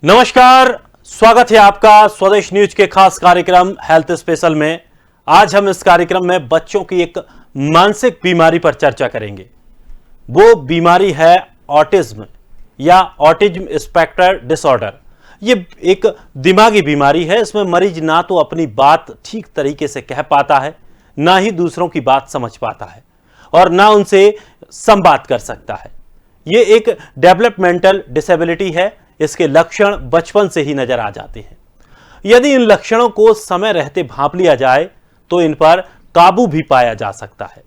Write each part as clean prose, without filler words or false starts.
नमस्कार, स्वागत है आपका स्वदेश न्यूज के खास कार्यक्रम हेल्थ स्पेशल में। आज हम इस कार्यक्रम में बच्चों की एक मानसिक बीमारी पर चर्चा करेंगे। वो बीमारी है ऑटिज्म या ऑटिज्म स्पेक्ट्रम डिसऑर्डर। ये एक दिमागी बीमारी है। इसमें मरीज ना तो अपनी बात ठीक तरीके से कह पाता है, ना ही दूसरों की बात समझ पाता है और ना उनसे संवाद कर सकता है। ये एक डेवलपमेंटल डिसेबिलिटी है। इसके लक्षण बचपन से ही नजर आ जाते हैं। यदि इन लक्षणों को समय रहते भांप लिया जाए तो इन पर काबू भी पाया जा सकता है।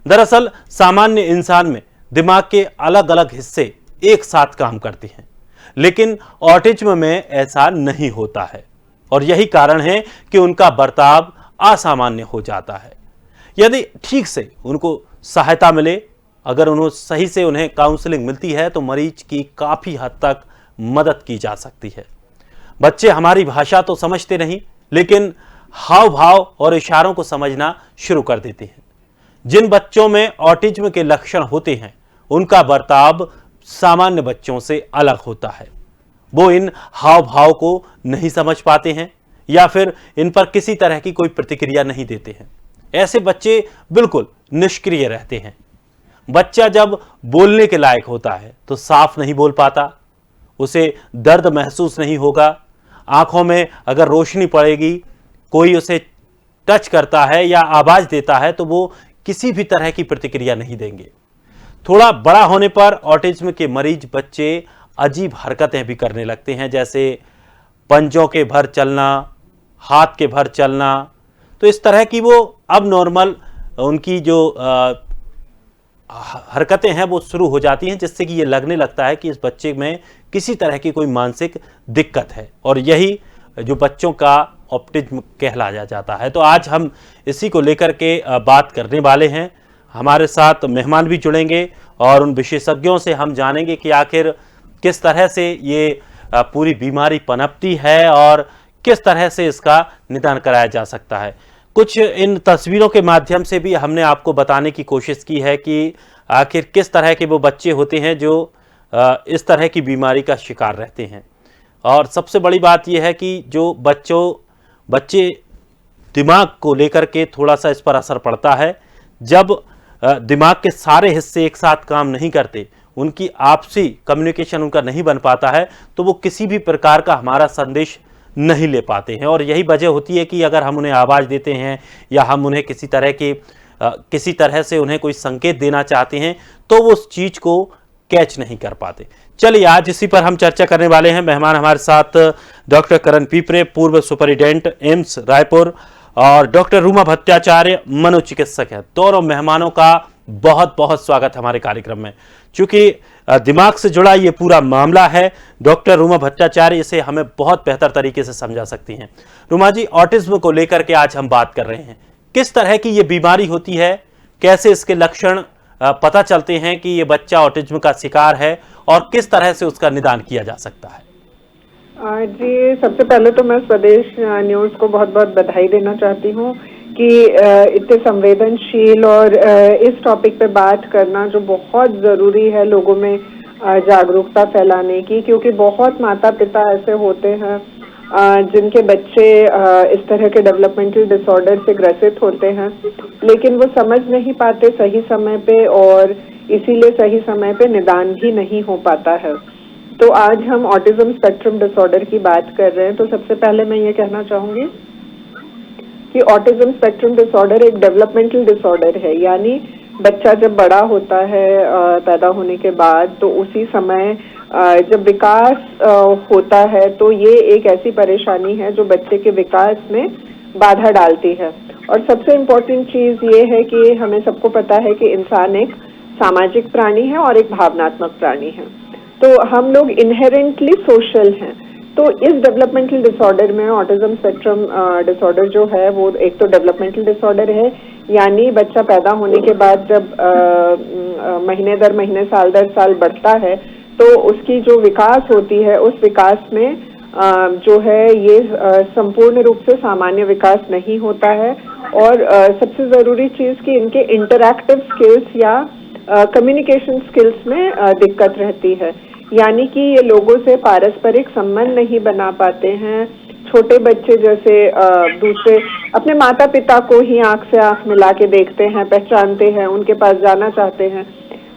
दरअसल सामान्य इंसान में दिमाग के अलग अलग हिस्से एक साथ काम करते हैं, लेकिन ऑटिज्म में ऐसा नहीं होता है और यही कारण है कि उनका बर्ताव असामान्य हो जाता है। यदि ठीक से उनको सहायता मिले, अगर सही से उन्हें काउंसलिंग मिलती है तो मरीज की काफी हद तक मदद की जा सकती है। बच्चे हमारी भाषा तो समझते नहीं, लेकिन हाव भाव और इशारों को समझना शुरू कर देते हैं। जिन बच्चों में ऑटिज्म के लक्षण होते हैं उनका बर्ताव सामान्य बच्चों से अलग होता है। वो इन हाव भाव को नहीं समझ पाते हैं या फिर इन पर किसी तरह की कोई प्रतिक्रिया नहीं देते हैं। ऐसे बच्चे बिल्कुल निष्क्रिय रहते हैं। बच्चा जब बोलने के लायक होता है तो साफ नहीं बोल पाता, उसे दर्द महसूस नहीं होगा। आंखों में अगर रोशनी पड़ेगी, कोई उसे टच करता है या आवाज देता है तो वो किसी भी तरह की प्रतिक्रिया नहीं देंगे। थोड़ा बड़ा होने पर ऑटिज्म के मरीज बच्चे अजीब हरकतें भी करने लगते हैं, जैसे पंजों के भर चलना, हाथ के भर चलना। तो इस तरह की वो अब नॉर्मल उनकी जो हरकतें हैं वो शुरू हो जाती हैं, जिससे कि ये लगने लगता है कि इस बच्चे में किसी तरह की कोई मानसिक दिक्कत है और यही जो बच्चों का ऑटिज्म कहलाया जाता है। तो आज हम इसी को लेकर के बात करने वाले हैं। हमारे साथ मेहमान भी जुड़ेंगे और उन विशेषज्ञों से हम जानेंगे कि आखिर किस तरह से ये पूरी बीमारी पनपती है और किस तरह से इसका निदान कराया जा सकता है। कुछ इन तस्वीरों के माध्यम से भी हमने आपको बताने की कोशिश की है कि आखिर किस तरह के वो बच्चे होते हैं जो इस तरह की बीमारी का शिकार रहते हैं। और सबसे बड़ी बात यह है कि जो बच्चे दिमाग को लेकर के थोड़ा सा इस पर असर पड़ता है। जब दिमाग के सारे हिस्से एक साथ काम नहीं करते, उनकी आपसी कम्युनिकेशन उनका नहीं बन पाता है, तो वो किसी भी प्रकार का हमारा संदेश नहीं ले पाते हैं। और यही वजह होती है कि अगर हम उन्हें आवाज़ देते हैं या हम उन्हें किसी तरह से उन्हें कोई संकेत देना चाहते हैं तो वो उस चीज़ को कैच नहीं कर पाते। चलिए आज इसी पर हम चर्चा करने वाले हैं। मेहमान हमारे साथ डॉक्टर करण पीपरे, पूर्व सुपरिटेंडेंट एम्स रायपुर, और डॉक्टर रूमा भट्टाचार्य, मनोचिकित्सक हैं। दोनों मेहमानों का बहुत बहुत स्वागत हमारे कार्यक्रम में। चूंकि दिमाग से जुड़ा ये पूरा मामला है, डॉक्टर रूमा भट्टाचार्य इसे हमें बहुत बेहतर तरीके से समझा सकती हैं। रूमा जी, ऑटिज्म को लेकर के आज हम बात कर रहे हैं। किस तरह की ये बीमारी होती है, कैसे इसके लक्षण पता चलते हैं कि ये बच्चा ऑटिज्म का शिकार है और किस तरह से उसका निदान किया जा सकता है? जी, सबसे पहले तो मैं स्वदेश न्यूज को बहुत बहुत बधाई देना चाहती हूँ कि इतने संवेदनशील और इस टॉपिक पे बात करना जो बहुत ज़रूरी है लोगों में जागरूकता फैलाने की, क्योंकि बहुत माता पिता ऐसे होते हैं जिनके बच्चे इस तरह के डेवलपमेंटल डिसऑर्डर से ग्रसित होते हैं, लेकिन वो समझ नहीं पाते सही समय पे और इसीलिए सही समय पे निदान भी नहीं हो पाता है। तो आज हम ऑटिज्म स्पेक्ट्रम डिसऑर्डर की बात कर रहे हैं। तो सबसे पहले मैं ये कहना चाहूँगी कि ऑटिज्म स्पेक्ट्रम डिसऑर्डर एक डेवलपमेंटल डिसऑर्डर है, यानी बच्चा जब बड़ा होता है पैदा होने के बाद, तो उसी समय जब विकास होता है तो ये एक ऐसी परेशानी है जो बच्चे के विकास में बाधा डालती है। और सबसे इम्पोर्टेंट चीज़ ये है कि हमें सबको पता है कि इंसान एक सामाजिक प्राणी है और एक भावनात्मक प्राणी है। तो हम लोग इनहेरेंटली सोशल हैं। तो इस डेवलपमेंटल डिसऑर्डर में ऑटिज्म स्पेक्ट्रम डिसऑर्डर जो है वो एक तो डेवलपमेंटल डिसऑर्डर है, यानी बच्चा पैदा होने के बाद जब महीने दर महीने, साल दर साल बढ़ता है तो उसकी जो विकास होती है उस विकास में जो है ये संपूर्ण रूप से सामान्य विकास नहीं होता है। और सबसे ज़रूरी चीज़ कि इनके इंटरैक्टिव स्किल्स या कम्युनिकेशन स्किल्स में दिक्कत रहती है। यानी कि ये लोगों से पारस्परिक संबंध नहीं बना पाते हैं। छोटे बच्चे जैसे दूसरे अपने माता पिता को ही आंख से आंख मिला के देखते हैं, पहचानते हैं, उनके पास जाना चाहते हैं।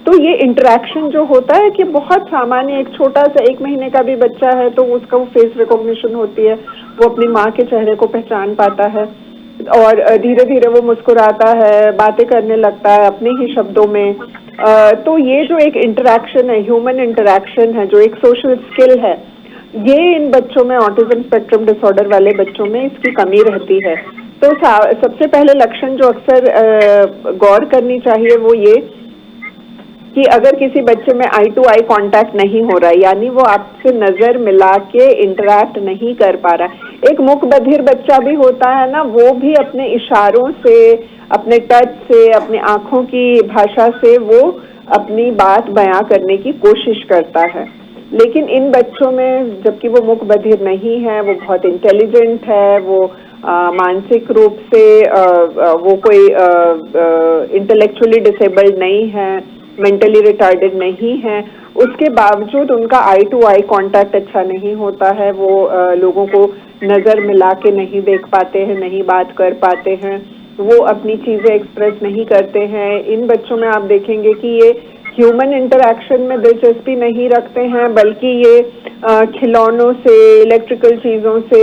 तो ये इंटरेक्शन जो होता है कि बहुत सामान्य, एक छोटा सा 1 महीने का भी बच्चा है तो उसका वो फेस रिकॉग्निशन होती है, वो अपनी माँ के चेहरे को पहचान पाता है और धीरे धीरे वो मुस्कुराता है, बातें करने लगता है अपने ही शब्दों में। तो ये जो एक इंटरेक्शन है, ह्यूमन इंटरेक्शन है, जो एक सोशल स्किल है, ये इन बच्चों में, ऑटिज्म स्पेक्ट्रम डिसऑर्डर वाले बच्चों में इसकी कमी रहती है। तो सबसे पहले लक्षण जो अक्सर गौर करनी चाहिए वो ये कि अगर किसी बच्चे में आई टू आई कांटेक्ट नहीं हो रहा है, यानी वो आपसे नजर मिला के इंटरेक्ट नहीं कर पा रहा है। एक मूक बधिर बच्चा भी होता है ना, वो भी अपने इशारों से, अपने टच से, अपनी आंखों की भाषा से वो अपनी बात बयां करने की कोशिश करता है। लेकिन इन बच्चों में, जबकि वो मूक बधिर नहीं है, वो बहुत इंटेलिजेंट है, वो मानसिक रूप से वो कोई इंटेलेक्चुअली डिसेबल्ड नहीं है, मेंटली रिटार्डेड नहीं है, उसके बावजूद उनका आई टू आई कांटेक्ट अच्छा नहीं होता है। वो लोगों को नजर मिला के नहीं देख पाते हैं, नहीं बात कर पाते हैं, वो अपनी चीजें एक्सप्रेस नहीं करते हैं। इन बच्चों में आप देखेंगे कि ये ह्यूमन इंटरेक्शन में दिलचस्पी नहीं रखते हैं, बल्कि ये खिलौनों से, इलेक्ट्रिकल चीजों से,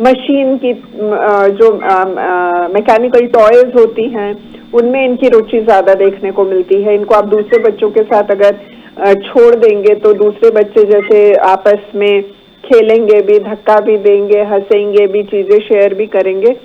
मशीन की जो मैकेनिकल टॉयज होती हैं, उनमें इनकी रुचि ज्यादा देखने को मिलती है। इनको आप दूसरे बच्चों के साथ अगर छोड़ देंगे तो दूसरे बच्चे जैसे आपस में खेलेंगे भी, धक्का भी देंगे, हंसेंगे भी, चीजें शेयर भी करेंगे।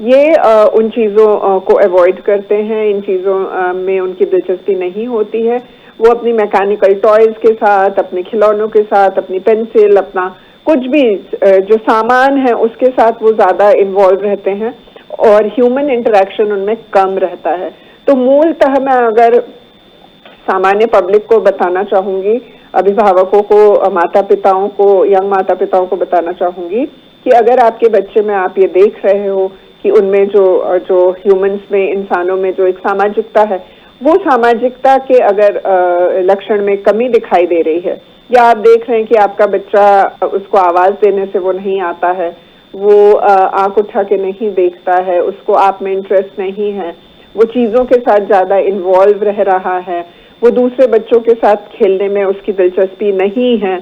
ये उन चीजों को अवॉइड करते हैं, इन चीजों में उनकी दिलचस्पी नहीं होती है। वो अपनी मैकेनिकल टॉयज के साथ, अपने खिलौनों के साथ, अपनी पेंसिल, अपना कुछ भी जो सामान है उसके साथ वो ज्यादा इन्वॉल्व रहते हैं और ह्यूमन इंटरेक्शन उनमें कम रहता है। तो मूलतः मैं अगर सामान्य पब्लिक को बताना चाहूंगी, अभिभावकों को, माता पिताओं को, यंग माता पिताओं को बताना चाहूंगी कि अगर आपके बच्चे में आप ये देख रहे हो कि उनमें जो ह्यूमंस में, इंसानों में जो एक सामाजिकता है, वो सामाजिकता के अगर लक्षण में कमी दिखाई दे रही है, या आप देख रहे हैं कि आपका बच्चा, उसको आवाज देने से वो नहीं आता है, वो आंख उठा के नहीं देखता है, उसको आप में इंटरेस्ट नहीं है, वो चीजों के साथ ज्यादा इन्वॉल्व रह रहा है, वो दूसरे बच्चों के साथ खेलने में उसकी दिलचस्पी नहीं है,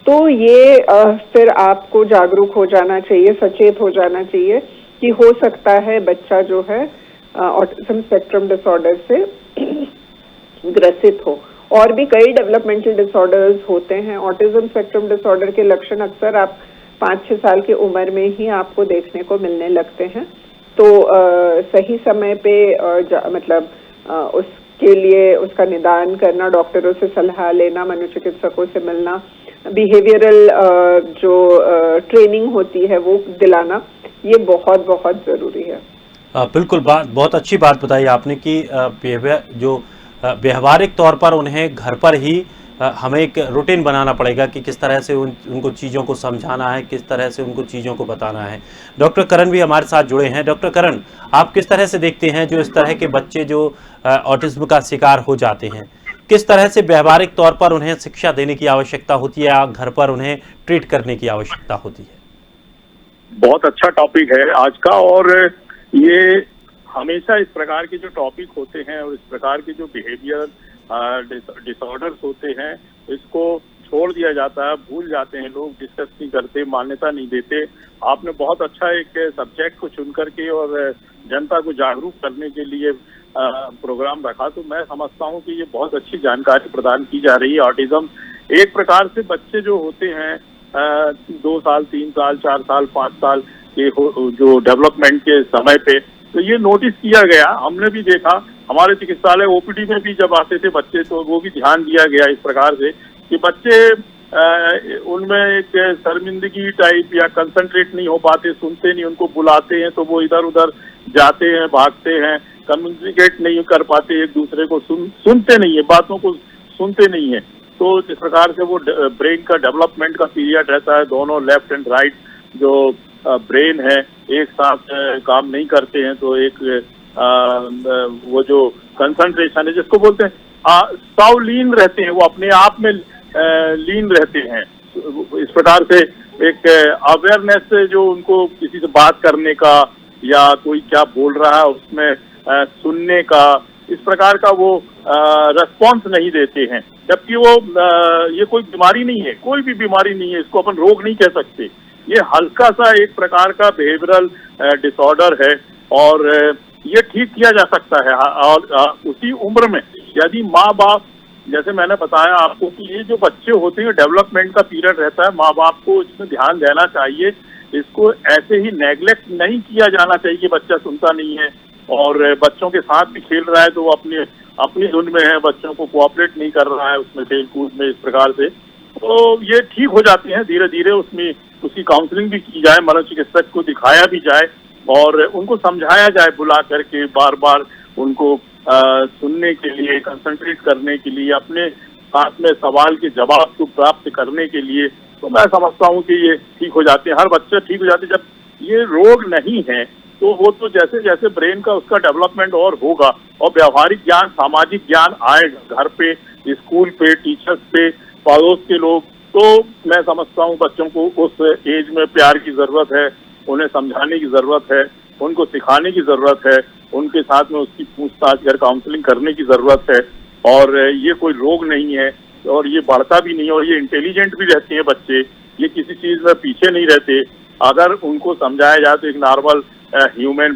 तो ये फिर आपको जागरूक हो जाना चाहिए, सचेत हो जाना चाहिए कि हो सकता है बच्चा जो है ऑटिज्म स्पेक्ट्रम डिसऑर्डर से ग्रसित हो। और भी कई डेवलपमेंटल डिसऑर्डर्स होते हैं। ऑटिज्म स्पेक्ट्रम डिसऑर्डर के लक्षण अक्सर आप 5-6 साल की उम्र में ही आपको देखने को मिलने लगते हैं। तो सही समय पे उसके लिए उसका निदान करना, डॉक्टरों से सलाह लेना, मनोचिकित्सकों से मिलना, बिहेवियरल जो ट्रेनिंग होती है वो दिलाना, ये बहुत बहुत जरूरी है। बिल्कुल, बहुत अच्छी बात बताई आपने कि व्यवहारिक तौर पर उन्हें घर पर ही हमें एक रूटीन बनाना पड़ेगा कि किस तरह से उनको चीज़ों को समझाना है, किस तरह से उनको चीज़ों को बताना है। डॉक्टर करण भी हमारे साथ जुड़े हैं। डॉक्टर करण, आप किस तरह से देखते हैं जो इस तरह के बच्चे जो ऑटिज्म का शिकार हो जाते हैं, किस तरह से व्यवहारिक तौर पर उन्हें शिक्षा देने की आवश्यकता होती है या घर पर उन्हें ट्रीट करने की आवश्यकता होती है? बहुत अच्छा टॉपिक है आज का, और ये हमेशा इस प्रकार के जो टॉपिक होते हैं और इस प्रकार के जो बिहेवियर डिसऑर्डर्स होते हैं, इसको छोड़ दिया जाता है, भूल जाते हैं लोग, डिस्कस नहीं करते, मान्यता नहीं देते। आपने बहुत अच्छा एक सब्जेक्ट को चुन करके और जनता को जागरूक करने के लिए प्रोग्राम रखा, तो मैं समझता हूँ कि ये बहुत अच्छी जानकारी प्रदान की जा रही है। ऑटिज्म एक प्रकार से बच्चे जो होते हैं 2 साल, 3 साल, 4 साल, 5 साल के जो डेवलपमेंट के समय पे, तो ये नोटिस किया गया, हमने भी देखा हमारे चिकित्सालय ओपीडी में भी जब आते थे बच्चे, तो वो भी ध्यान दिया गया इस प्रकार से कि बच्चे उनमें एक शर्मिंदगी टाइप या कंसंट्रेट नहीं हो पाते, सुनते नहीं, उनको बुलाते हैं तो वो इधर उधर जाते हैं, भागते हैं, कम्युनिकेट नहीं कर पाते, एक दूसरे को सुनते नहीं है, बातों को सुनते नहीं है। तो इस प्रकार से वो ब्रेन का डेवलपमेंट का पीरियड रहता है, दोनों लेफ्ट एंड राइट जो ब्रेन है एक साथ काम नहीं करते हैं, तो एक वो जो कंसंट्रेशन है जिसको बोलते हैं सावलीन रहते हैं, वो अपने आप में लीन रहते हैं। इस प्रकार से एक अवेयरनेस जो उनको किसी से बात करने का या कोई क्या बोल रहा है उसमें सुनने का, इस प्रकार का वो रेस्पॉन्स नहीं देते हैं। जबकि वो ये कोई बीमारी नहीं है, कोई भी बीमारी नहीं है, इसको अपन रोग नहीं कह सकते। ये हल्का सा एक प्रकार का बिहेवियरल डिसऑर्डर है और ये ठीक किया जा सकता है। और उसी उम्र में यदि माँ बाप, जैसे मैंने बताया आपको कि ये जो बच्चे होते हैं डेवलपमेंट का पीरियड रहता है, माँ बाप को इसमें ध्यान देना चाहिए। इसको ऐसे ही नेग्लेक्ट नहीं किया जाना चाहिए। बच्चा सुनता नहीं है और बच्चों के साथ भी खेल रहा है तो वो अपनी धुन में है, बच्चों को कोऑपरेट नहीं कर रहा है उसमें खेल कूद में, इस प्रकार से तो ये ठीक हो जाते हैं धीरे धीरे। उसमें उसकी काउंसलिंग भी की जाए, मनोचिकित्सक को दिखाया भी जाए और उनको समझाया जाए बुला करके, बार बार उनको सुनने के लिए, कंसंट्रेट करने के लिए, अपने साथ में सवाल के जवाब को प्राप्त करने के लिए। तो मैं समझता हूँ कि ये ठीक हो जाते हैं, हर बच्चा ठीक हो जाते हैं। जब ये रोग नहीं है तो वो तो जैसे जैसे ब्रेन का उसका डेवलपमेंट और होगा और व्यवहारिक ज्ञान, सामाजिक ज्ञान आएगा घर पे, स्कूल पे, टीचर्स पे, पड़ोस के लोग, तो मैं समझता हूँ बच्चों को उस एज में प्यार की जरूरत है, उन्हें समझाने की जरूरत है, उनको सिखाने की जरूरत है, उनके साथ में उसकी पूछताछ कर काउंसलिंग करने की जरूरत है। और ये कोई रोग नहीं है और ये बढ़ता भी नहीं है और ये इंटेलिजेंट भी रहते हैं बच्चे, ये किसी चीज में पीछे नहीं रहते। अगर उनको समझाया जाए तो एक नॉर्मल ह्यूमन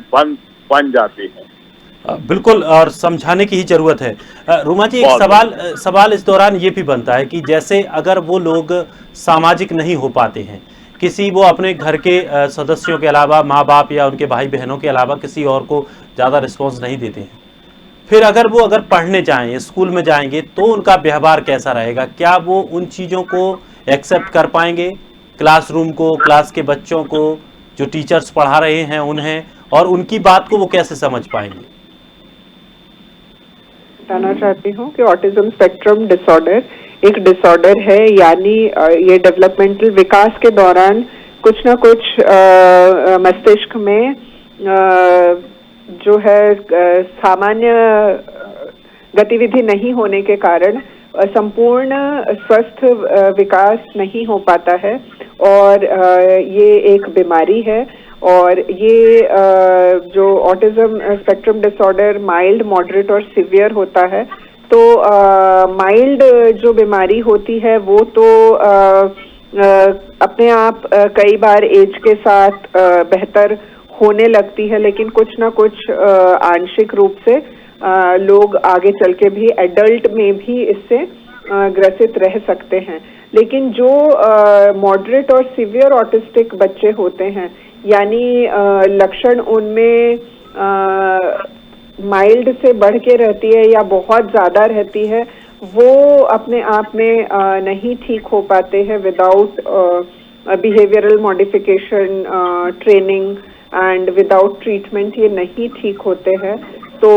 बन जाते हैं। बिल्कुल, और समझाने की ही जरूरत है। रूमा जी, एक सवाल इस दौरान ये भी बनता है कि जैसे अगर वो लोग सामाजिक नहीं हो पाते हैं, किसी वो अपने घर के सदस्यों के अलावा, माँ बाप या उनके भाई बहनों के अलावा किसी और को ज़्यादा रिस्पॉन्स नहीं देते हैं, फिर अगर पढ़ने जाएं, स्कूल में जाएंगे तो उनका व्यवहार कैसा रहेगा? क्या वो उन चीज़ों को एक्सेप्ट कर पाएंगे, क्लासरूम को, क्लास के बच्चों को, जो टीचर्स पढ़ा रहे हैं उन्हें, और उनकी बात को वो कैसे समझ पाएंगे? बताना चाहती हूँ कि ऑटिज्म स्पेक्ट्रम डिसऑर्डर एक डिसऑर्डर है, यानी ये डेवलपमेंटल विकास के दौरान कुछ ना कुछ मस्तिष्क में जो है सामान्य गतिविधि नहीं होने के कारण संपूर्ण स्वस्थ विकास नहीं हो पाता है और ये एक बीमारी है। और ये जो autism spectrum disorder mild, moderate और सिवियर होता है। तो माइल्ड जो बीमारी होती है वो तो अपने आप कई बार एज के साथ बेहतर होने लगती है, लेकिन कुछ ना कुछ आंशिक रूप से लोग आगे चल के भी एडल्ट में भी इससे ग्रसित रह सकते हैं। लेकिन जो मॉडरेट और सिवियर ऑटिस्टिक बच्चे होते हैं, यानी लक्षण उनमें माइल्ड से बढ़ के रहती है या बहुत ज़्यादा रहती है, वो अपने आप में नहीं ठीक हो पाते हैं without behavioural modification, training and without treatment ये नहीं ठीक होते हैं। तो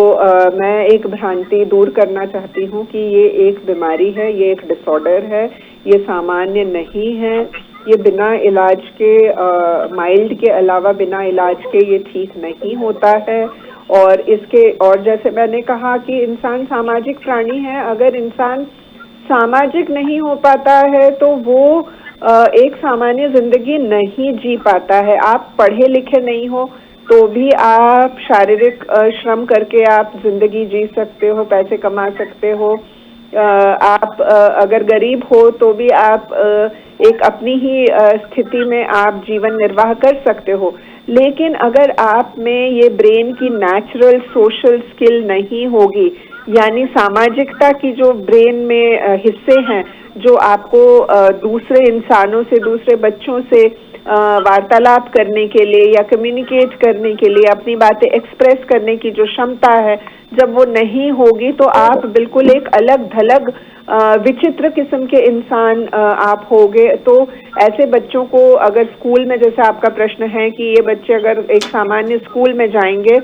मैं एक भ्रांति दूर करना चाहती हूँ कि ये एक बीमारी है, ये एक डिसऑर्डर है, ये सामान्य नहीं है, ये बिना इलाज के माइल्ड के अलावा बिना इलाज के ये ठीक नहीं होता है। और जैसे मैंने कहा कि इंसान सामाजिक प्राणी है, अगर इंसान सामाजिक नहीं हो पाता है तो वो एक सामान्य जिंदगी नहीं जी पाता है। आप पढ़े लिखे नहीं हो तो भी आप शारीरिक श्रम करके आप जिंदगी जी सकते हो, पैसे कमा सकते हो। आप अगर गरीब हो तो भी आप एक अपनी ही स्थिति में आप जीवन निर्वाह कर सकते हो। लेकिन अगर आप में ये ब्रेन की नेचुरल सोशल स्किल नहीं होगी, यानी सामाजिकता की जो ब्रेन में हिस्से हैं जो आपको दूसरे इंसानों से, दूसरे बच्चों से वार्तालाप करने के लिए या कम्युनिकेट करने के लिए, अपनी बातें एक्सप्रेस करने की जो क्षमता है, जब वो नहीं होगी तो आप बिल्कुल एक अलग थलग विचित्र किस्म के इंसान आप होगे। तो ऐसे बच्चों को अगर स्कूल में, जैसे आपका प्रश्न है कि ये बच्चे अगर एक सामान्य स्कूल में जाएंगे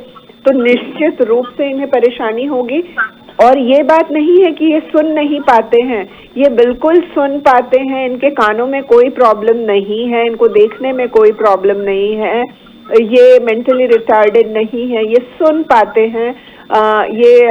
तो निश्चित रूप से इन्हें परेशानी होगी। और ये बात नहीं है कि ये सुन नहीं पाते हैं, ये बिल्कुल सुन पाते हैं, इनके कानों में कोई प्रॉब्लम नहीं है, इनको देखने में कोई प्रॉब्लम नहीं है, ये मेंटली रिटार्डेड नहीं है, ये सुन पाते हैं। ये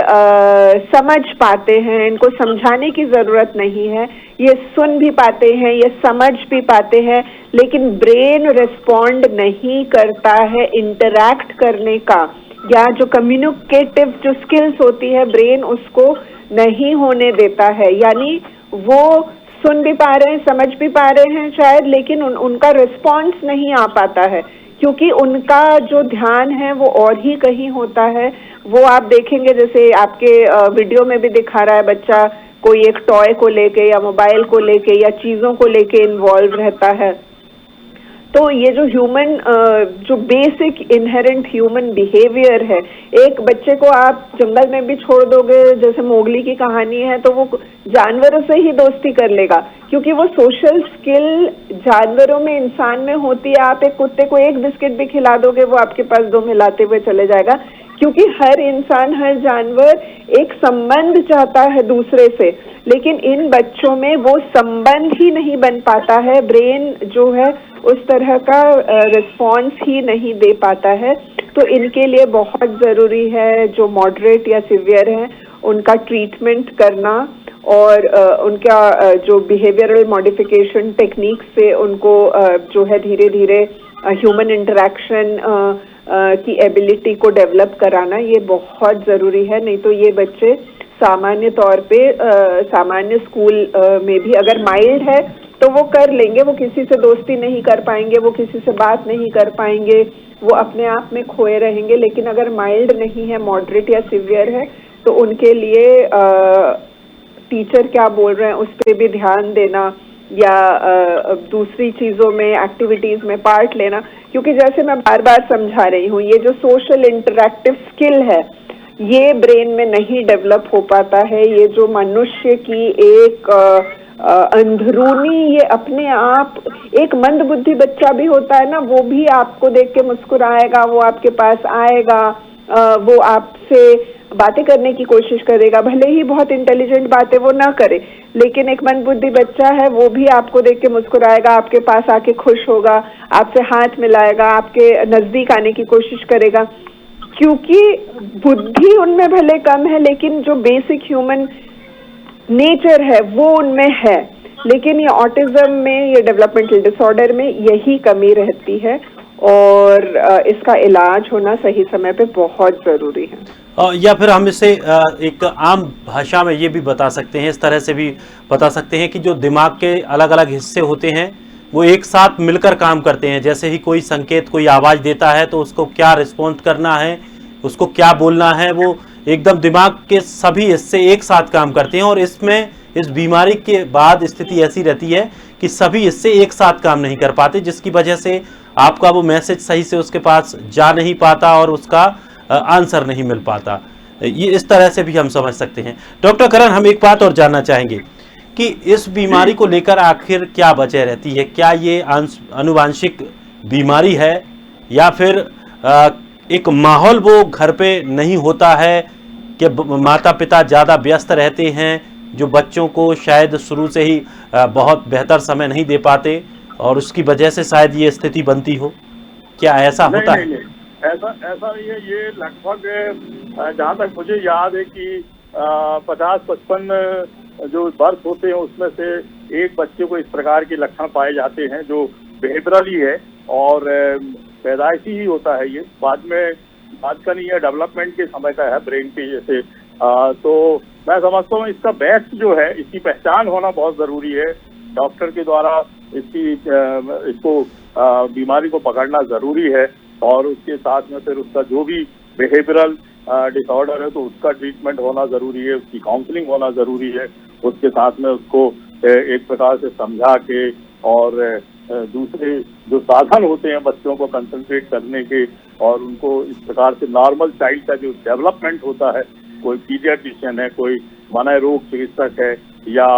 समझ पाते हैं, इनको समझाने की जरूरत नहीं है, ये सुन भी पाते हैं, ये समझ भी पाते हैं, लेकिन ब्रेन रिस्पॉन्ड नहीं करता है इंटरैक्ट करने का, या जो कम्युनिकेटिव जो स्किल्स होती है ब्रेन उसको नहीं होने देता है। यानी वो सुन भी पा रहे हैं, समझ भी पा रहे हैं शायद, लेकिन उनका रिस्पॉन्स नहीं आ पाता है, क्योंकि उनका जो ध्यान है वो और ही कहीं होता है। वो आप देखेंगे जैसे आपके वीडियो में भी दिखा रहा है, बच्चा कोई एक टॉय को लेके या मोबाइल को लेके या चीजों को लेके इन्वॉल्व रहता है। तो ये जो ह्यूमन जो बेसिक इनहेरेंट ह्यूमन बिहेवियर है, एक बच्चे को आप जंगल में भी छोड़ दोगे, जैसे मोगली की कहानी है, तो वो जानवरों से ही दोस्ती कर लेगा, क्योंकि वो सोशल स्किल जानवरों में इंसान में होती है। आप एक कुत्ते को एक बिस्किट भी खिला दोगे, वो आपके पास दो मिलाते हुए चले जाएगा, क्योंकि हर इंसान, हर जानवर एक संबंध चाहता है दूसरे से, लेकिन इन बच्चों में वो संबंध ही नहीं बन पाता है। ब्रेन जो है उस तरह का रिस्पॉन्स ही नहीं दे पाता है। तो इनके लिए बहुत जरूरी है, जो मॉडरेट या सिवियर है उनका ट्रीटमेंट करना, और उनका जो बिहेवियरल मॉडिफिकेशन टेक्निक से उनको जो है धीरे धीरे ह्यूमन इंटरेक्शन की एबिलिटी को डेवलप कराना, ये बहुत जरूरी है। नहीं तो ये बच्चे सामान्य तौर पे सामान्य स्कूल में भी अगर माइल्ड है तो वो कर लेंगे, वो किसी से दोस्ती नहीं कर पाएंगे, वो किसी से बात नहीं कर पाएंगे, वो अपने आप में खोए रहेंगे। लेकिन अगर माइल्ड नहीं है, मॉडरेट या सिवियर है, तो उनके लिए टीचर क्या बोल रहे हैं उस पर भी ध्यान देना, या दूसरी चीजों में, एक्टिविटीज में पार्ट लेना, क्योंकि जैसे मैं बार बार समझा रही हूँ, ये जो सोशल इंटरैक्टिव स्किल है ये ब्रेन में नहीं डेवलप हो पाता है। ये जो मनुष्य की एक अंदरूनी, ये अपने आप, एक मंद बुद्धि बच्चा भी होता है ना, वो भी आपको देख के मुस्कुराएगा, वो आपके पास आएगा, वो आपसे बातें करने की कोशिश करेगा, भले ही बहुत इंटेलिजेंट बातें वो ना करे, लेकिन एक मंद बुद्धि बच्चा है, वो भी आपको देख के मुस्कुराएगा, आपके पास आके खुश होगा, आपसे हाथ मिलाएगा, आपके नजदीक आने की कोशिश करेगा, क्योंकि बुद्धि उनमें भले कम है, लेकिन जो बेसिक ह्यूमन नेचर है वो उनमें है। लेकिन ये ऑटिज्म में, ये डेवलपमेंटल डिसऑर्डर में यही कमी रहती है, और इसका इलाज होना सही समय पे बहुत जरूरी है। या फिर हम इसे एक आम भाषा में ये भी बता सकते हैं, इस तरह से भी बता सकते हैं कि जो दिमाग के अलग अलग हिस्से होते हैं वो एक साथ मिलकर काम करते हैं। जैसे ही कोई संकेत, कोई आवाज़ देता है तो उसको क्या रिस्पॉन्ड करना है, उसको क्या बोलना है, वो एकदम दिमाग के सभी हिस्से एक साथ काम करते हैं। और इसमें, इस बीमारी के बाद स्थिति ऐसी रहती है कि सभी हिस्से एक साथ काम नहीं कर पाते, जिसकी वजह से आपका वो मैसेज सही से उसके पास जा नहीं पाता और उसका आंसर नहीं मिल पाता। ये इस तरह से भी हम समझ सकते हैं। डॉक्टर करण, हम एक बात और जानना चाहेंगे कि इस बीमारी को लेकर आखिर क्या वजह रहती है? क्या ये आनुवांशिक बीमारी है, या फिर एक माहौल वो घर पे नहीं होता है कि माता पिता ज़्यादा व्यस्त रहते हैं, जो बच्चों को शायद शुरू से ही बहुत बेहतर समय नहीं दे पाते, और उसकी वजह से शायद ये स्थिति बनती हो? क्या ऐसा होता है? नहीं, ऐसा नहीं है। ये लगभग जहाँ तक मुझे याद है कि 50-55 जो बर्थ होते हैं उसमें से एक बच्चे को इस प्रकार के लक्षण पाए जाते हैं, जो बिहेवियरली है और पैदाइशी ही होता है। ये बाद का नहीं है, डेवलपमेंट के समय का है, ब्रेन के जैसे। तो मैं समझता हूँ इसका बेस्ट जो है, इसकी पहचान होना बहुत जरूरी है। डॉक्टर के द्वारा इसको बीमारी को पकड़ना जरूरी है, और उसके साथ में फिर उसका जो भी बिहेवियरल डिसऑर्डर है तो उसका ट्रीटमेंट होना जरूरी है, उसकी काउंसलिंग होना जरूरी है। उसके साथ में उसको एक प्रकार से समझा के, और दूसरे जो साधन होते हैं बच्चों को कंसंट्रेट करने के, और उनको इस प्रकार से नॉर्मल चाइल्ड का जो डेवलपमेंट होता है, कोई पीडियाट्रिशियन है, कोई मनः रोग चिकित्सक है, या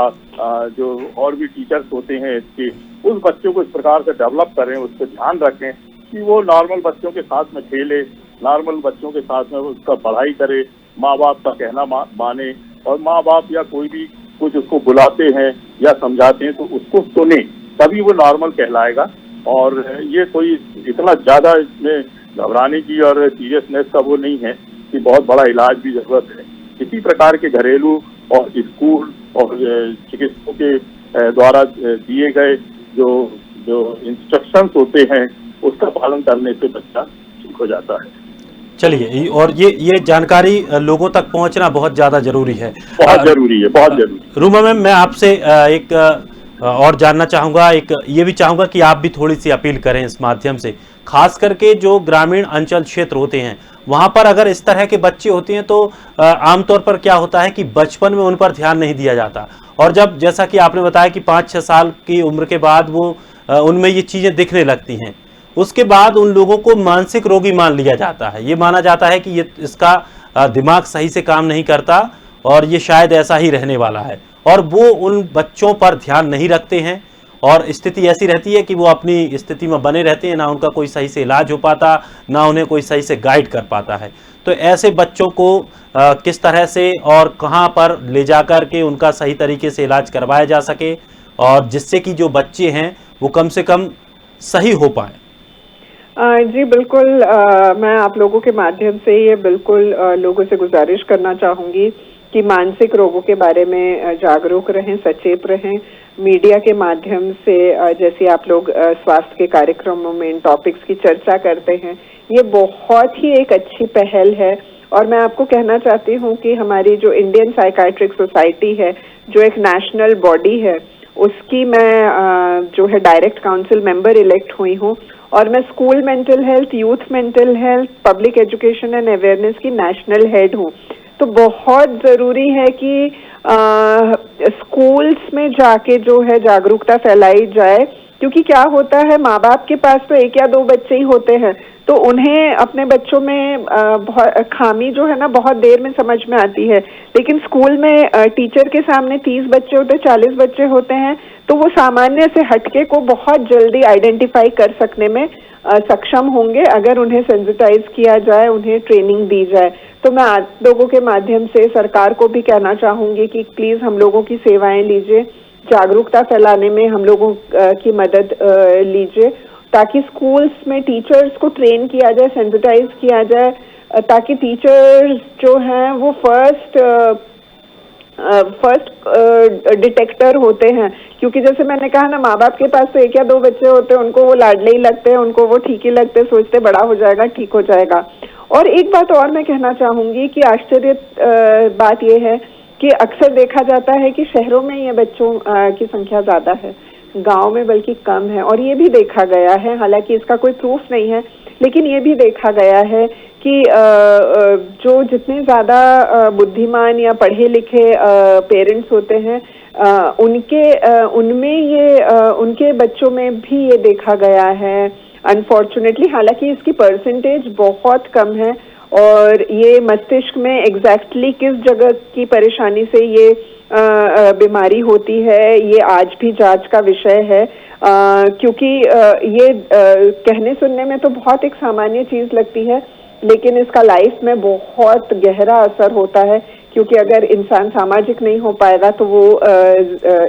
जो और भी टीचर्स होते हैं इसके, उस बच्चों को इस प्रकार से डेवलप करें, उस पर ध्यान रखें कि वो नॉर्मल बच्चों के साथ में खेले, नॉर्मल बच्चों के साथ में उसका पढ़ाई करे, माँ बाप का कहना माने, और माँ बाप या कोई भी कुछ उसको बुलाते हैं या समझाते हैं तो उसको सुने, तभी वो नॉर्मल कहलाएगा। और ये कोई इतना ज्यादा इसमें घबराने की और सीरियसनेस का वो नहीं है। इसकी बहुत बड़ा इलाज भी जरूरत है। इसी प्रकार के घरेलू और स्कूल और चिकित्सकों के द्वारा दिए गए जो इंस्ट्रक्शंस होते हैं उसका पालन करने से बच्चा ठीक हो जाता है। चलिए, और ये जानकारी लोगों तक पहुंचना बहुत ज्यादा जरूरी है, बहुत जरूरी है, बहुत जरूरी। रूमा मैम, मैं आपसे एक और जानना चाहूंगा, एक ये भी चाहूंगा कि आप भी थोड़ी सी अपील करें इस माध्यम से, खास करके जो ग्रामीण अंचल क्षेत्र होते हैं वहां पर अगर इस तरह के बच्चे होते हैं तो आमतौर पर क्या होता है कि बचपन में उन पर ध्यान नहीं दिया जाता, और जब जैसा कि आपने बताया कि 5-6 साल की उम्र के बाद वो उनमें ये चीजें दिखने लगती हैं, उसके बाद उन लोगों को मानसिक रोगी मान लिया जाता है। ये माना जाता है कि ये इसका दिमाग सही से काम नहीं करता और ये शायद ऐसा ही रहने वाला है, और वो उन बच्चों पर ध्यान नहीं रखते हैं और स्थिति ऐसी रहती है कि वो अपनी स्थिति में बने रहते हैं, ना उनका कोई सही से इलाज हो पाता, ना उन्हें कोई सही से गाइड कर पाता है। तो ऐसे बच्चों को किस तरह से और कहां पर ले जाकर के उनका सही तरीके से इलाज करवाया जा सके, और जिससे कि जो बच्चे हैं वो कम से कम सही हो पाए। जी बिल्कुल, मैं आप लोगों के माध्यम से ये बिल्कुल लोगों से गुजारिश करना चाहूंगी कि मानसिक रोगों के बारे में जागरूक रहें, सचेत रहें। मीडिया के माध्यम से जैसे आप लोग स्वास्थ्य के कार्यक्रमों में इन टॉपिक्स की चर्चा करते हैं, ये बहुत ही एक अच्छी पहल है। और मैं आपको कहना चाहती हूँ कि हमारी जो इंडियन साइकाइट्रिक सोसाइटी है, जो एक नेशनल बॉडी है, उसकी मैं जो है डायरेक्ट काउंसिल मेंबर इलेक्ट हुई हूँ, और मैं school mental health, youth mental health, public education and awareness की नेशनल हेड हूँ। तो बहुत जरूरी है कि स्कूल्स में जाके जो है जागरूकता फैलाई जाए, क्योंकि क्या होता है, माँ बाप के पास तो 1 या 2 बच्चे ही होते हैं, तो उन्हें अपने बच्चों में खामी जो है ना बहुत देर में समझ में आती है। लेकिन स्कूल में टीचर के सामने 30 बच्चे होते हैं, 40 बच्चे होते हैं, तो वो सामान्य से हटके को बहुत जल्दी आइडेंटिफाई कर सकने में सक्षम होंगे अगर उन्हें सेंसिटाइज किया जाए, उन्हें ट्रेनिंग दी जाए। तो मैं आप लोगों के माध्यम से सरकार को भी कहना चाहूंगी कि प्लीज हम लोगों की सेवाएं लीजिए, जागरूकता फैलाने में हम लोगों की मदद लीजिए, ताकि स्कूल्स में टीचर्स को ट्रेन किया जाए, सेंसिटाइज किया जाए, ताकि टीचर्स जो हैं वो फर्स्ट डिटेक्टर होते हैं। क्योंकि जैसे मैंने कहा ना, माँ बाप के पास तो 1 या 2 बच्चे होते हैं, उनको वो लाडले ही लगते हैं, उनको वो ठीक ही लगते हैं, सोचते बड़ा हो जाएगा, ठीक हो जाएगा। और एक बात और मैं कहना चाहूंगी कि आश्चर्य बात यह है कि अक्सर देखा जाता है कि शहरों में ये बच्चों की संख्या ज्यादा है, गांव में बल्कि कम है। और ये भी देखा गया है, हालांकि इसका कोई प्रूफ नहीं है, लेकिन ये भी देखा गया है कि जो जितने ज्यादा बुद्धिमान या पढ़े लिखे पेरेंट्स होते हैं, उनमें ये उनके बच्चों में भी ये देखा गया है अनफॉर्चुनेटली। हालांकि इसकी परसेंटेज बहुत कम है, और ये मस्तिष्क में एग्जैक्टली किस जगह की परेशानी से ये बीमारी होती है, ये आज भी जांच का विषय है। क्योंकि ये कहने सुनने में तो बहुत एक सामान्य चीज लगती है, लेकिन इसका लाइफ में बहुत गहरा असर होता है। क्योंकि अगर इंसान सामाजिक नहीं हो पाएगा तो वो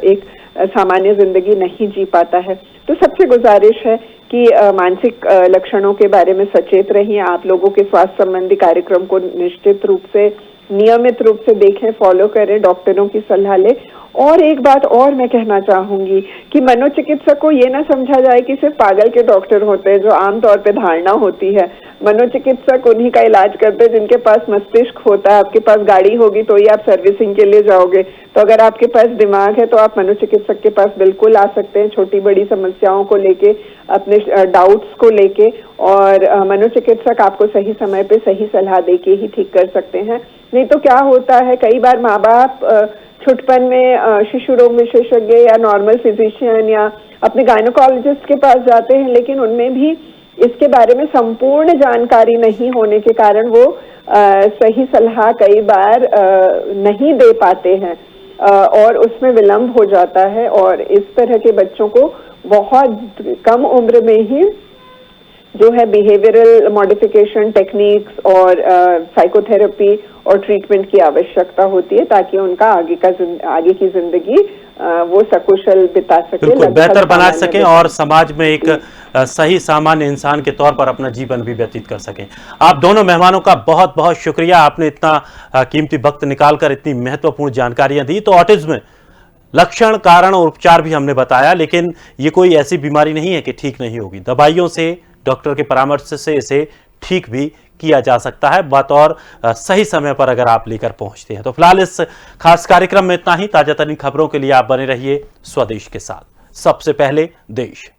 एक सामान्य जिंदगी नहीं जी पाता है। तो सबसे गुजारिश है कि मानसिक लक्षणों के बारे में सचेत रहिए। आप लोगों के स्वास्थ्य संबंधी कार्यक्रम को निश्चित रूप से, नियमित रूप से देखें, फॉलो करें, डॉक्टरों की सलाह लें। और एक बात और मैं कहना चाहूंगी कि मनोचिकित्सक को ये ना समझा जाए कि सिर्फ पागल के डॉक्टर होते हैं, जो आमतौर पे धारणा होती है। मनोचिकित्सक उन्हीं का इलाज करते हैं जिनके पास मस्तिष्क होता है। आपके पास गाड़ी होगी तो ही आप सर्विसिंग के लिए जाओगे, तो अगर आपके पास दिमाग है तो आप मनोचिकित्सक के पास बिल्कुल आ सकते हैं, छोटी बड़ी समस्याओं को लेके, अपने डाउट्स को लेके, और मनोचिकित्सक आपको सही समय पे सही सलाह देके ही ठीक कर सकते हैं। नहीं तो क्या होता है, कई बार माँ बाप छुटपन में शिशु रोग विशेषज्ञ या नॉर्मल फिजिशियन या अपने गायनोकोलॉजिस्ट के पास जाते हैं, लेकिन उनमें भी इसके बारे में संपूर्ण जानकारी नहीं होने के कारण वो सही सलाह कई बार नहीं दे पाते हैं, और उसमें विलंब हो जाता है। और इस तरह के बच्चों को बहुत कम उम्र में ही जो है बिहेवियरल मॉडिफिकेशन टेक्निक्स और साइकोथेरेपी और ट्रीटमेंट की आवश्यकता होती है, ताकि उनका आगे की जिंदगी वो सकुशल बिता सके, बिल्कुल बेहतर बना सामान्य सकें और समाज में एक सही सामान्य इंसान के तौर पर अपना जीवन भी व्यतीत कर सकें। आप दोनों मेहमानों का बहुत बहुत शुक्रिया, आपने इतना कीमती वक्त निकालकर इतनी महत्वपूर्ण जानकारियां दी। तो ऑटिज्म लक्षण, कारण और उपचार भी हमने बताया, लेकिन ये कोई ऐसी बीमारी नहीं है कि ठीक नहीं होगी। दवाइयों से, डॉक्टर के परामर्श से इसे ठीक भी किया जा सकता है, बात और सही समय पर अगर आप लेकर पहुंचते हैं। तो फिलहाल इस खास कार्यक्रम में इतना ही। ताजा तरीन खबरों के लिए आप बने रहिए स्वदेश के साथ। सबसे पहले देश।